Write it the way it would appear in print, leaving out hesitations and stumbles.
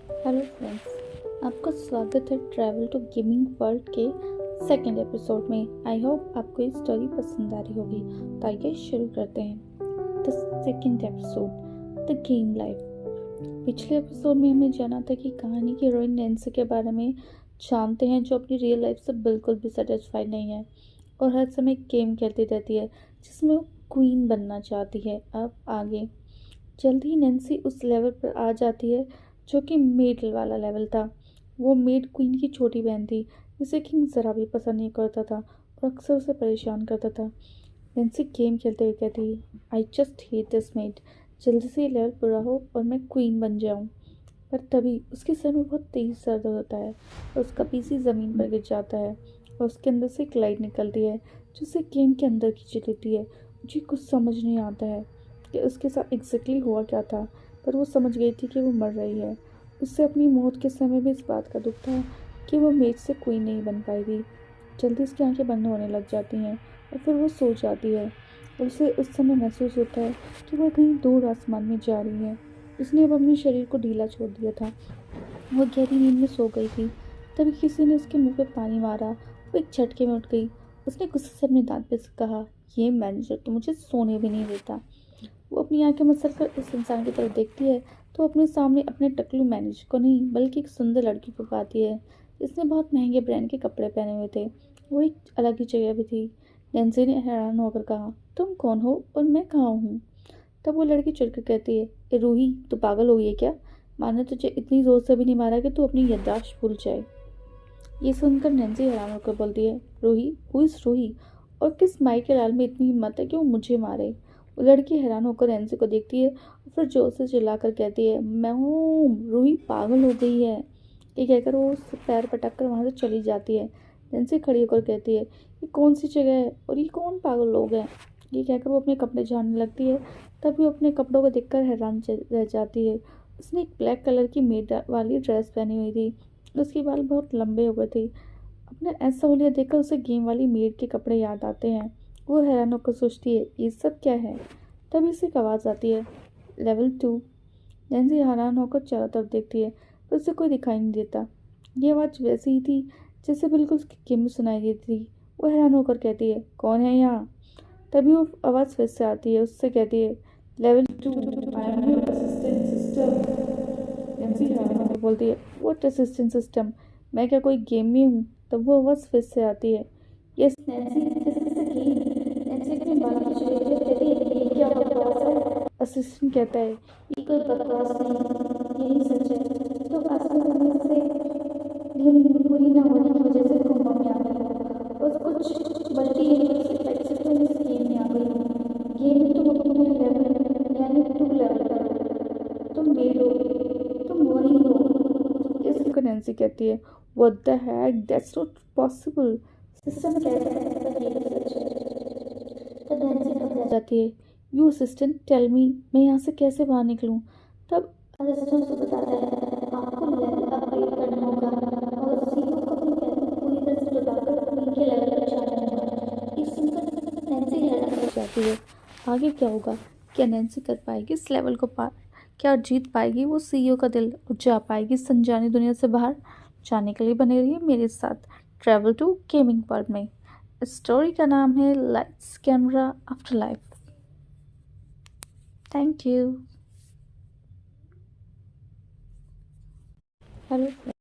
Hello friends, आपका स्वागत है ट्रैवल टू गेमिंग वर्ल्ड के सेकंड एपिसोड में। आई होप आपको ये स्टोरी पसंद आ रही होगी। तो आइए शुरू करते हैं the second episode, the game life. पिछले एपिसोड में हमने जाना था कि कहानी की हीरोइन नैन्सी के बारे में जानते हैं, जो अपनी रियल लाइफ से बिल्कुल भी सेटिस्फाइड नहीं है और हर समय गेम खेलती रहती है जिसमें वो क्वीन बनना चाहती है। अब आगे जल्द ही नैन्सी उस लेवल पर आ जाती है जो कि मेड वाला लेवल था। वो मेड क्वीन की छोटी बहन थी जिसे किंग ज़रा भी पसंद नहीं करता था और अक्सर उसे परेशान करता था। नैन्सी गेम खेलते हुए कहती, I just hate this made. जल्दी से ये लेवल पूरा हो और मैं क्वीन बन जाऊँ। पर तभी उसके सर में बहुत तेज दर्द होता है और उसका पीसी ज़मीन पर गिर जाता है और उसके अंदर से एक लाइट निकलती है जो उसे गेम के अंदर खींच लेती है। मुझे कुछ समझ नहीं आता है कि उसके साथ एग्जैक्टली हुआ क्या था, पर वो समझ गई थी कि वो मर रही है। उससे अपनी मौत के समय भी इस बात का दुख था कि वो मेज से क्वीन नहीं बन पाएगी। जल्दी उसकी आंखें बंद होने लग जाती हैं और फिर वो सो जाती है और उसे उस समय महसूस होता है कि वह कहीं दूर आसमान में जा रही है। उसने अब अपने शरीर को ढीला छोड़ दिया था। वो गहरी नींद में सो गई थी। तभी किसी ने उसके मुंह पे पानी मारा। वो एक झटके में उठ गई। उसने गुस्से से अपने दांत पे कहा, ये मैनेजर तो मुझे सोने भी नहीं देता। वो अपनी आंखें मसल कर उस इंसान की तरफ देखती है तो अपने सामने अपने टकलू मैनेजर को नहीं बल्कि एक सुंदर लड़की को पाती है जिसने बहुत महंगे ब्रांड के कपड़े पहने हुए थे। वो एक अलग ही जगह भी थी। नैन्सी ने हैरान होकर कहा, तुम कौन हो और मैं कहाँ हूँ? तब वो लड़की चिढ़कर कहती है, ए रूही, तू पागल हो गई है क्या? मैंने तुझे इतनी जोर से भी नहीं मारा कि तू अपनी याददाश्त भूल जाए। ये सुनकर नैन्सी हैरान होकर बोलती है, रूही, हु इज रूही? और किस माई के लाल में इतनी हिम्मत है कि वो मुझे मारे? वो लड़की हैरान होकर नैन्सी को देखती है और फिर जोर से चिल्लाकर कहती है, मैं हूँ, रूही पागल हो गई है। ये कहकर वो उससे पैर पटक कर वहाँ से चली जाती है। नैन्सी खड़ी होकर कहती है, ये कौन सी जगह है और ये कौन पागल लोग हैं? ये कहकर वो अपने कपड़े झाड़ने लगती है। तभी वो अपने कपड़ों को देखकर हैरान रह जाती है। उसने एक ब्लैक कलर की मेड वाली ड्रेस पहनी हुई थी। उसके बाल बहुत लंबे हो गए थे। अपने ऐसा हुलिया देखकर उसे गेम वाली मेड के कपड़े याद आते हैं। वो हैरान होकर सोचती है, ये सब क्या है? तभी उसे एक आवाज़ आती है, लेवल 2। नैन्सी हैरान होकर चारों तरफ देखती है पर उसे कोई दिखाई नहीं देता। ये आवाज़ वैसी ही थी जैसे बिल्कुल उसकी गेम में सुनाई देती थी। वो हैरान होकर कहती है, कौन है यहाँ? तभी वो आवाज़ फिर से आती है। उससे कहती है, level 2, I am your assistant system. Nancy हैरान होकर बोलती है, व्हाट असिस्टेंट सिस्टम? मैं क्या कोई गेम में हूँ? तब वो आवाज़ फिर से आती है, yes Nancy, this is a game. Nancy अपने बाल खींच लेती है, कहती है, ये क्या बकवास है? असिस्टेंट कहता है, ये कोई बकवास नहीं, यही सच है। तो असली दुनिया से गेम पूरी ना होने की वजह से कोमा में आ गई हो और कुछ मल्टी यूनिवर्स इफेक्ट से तुम इस गेम में आ गई हो। गेम में तुम अपने लेवल यानी 2 लेवल पर हो। तुम बेड हो, तुम वही हो। ये सुनकर नैन्सी कहती है, what the heck, that's not possible. System कहता है पर ये सच है। तब नैन्सी घबरा जाती है, यू असिस्टेंट टेल मी, मैं यहाँ से कैसे बाहर निकलूँ? तब असिस्टेंट उसे बताता है, आपको लेवल अपग्रेड करना होगा और सीईओ को अपनी पहचान पूरी तरह से लुटाकर क्वीन के लेवल पर जाना होगा। ये सुनकर नैन्सी हैरान हो जाती है। आगे क्या होगा? क्या नैन्सी कर पाएगी इस लेवल को पार? क्या जीत पाएगी वो सीईओ का दिल और जा पाएगी इस अनजानी दुनिया से बाहर? जाने के लिए बने रहिए मेरे साथ ट्रैवल टू गेमिंग वर्ल्ड में। इस स्टोरी का नाम है lights camera after life. Thank you. Hello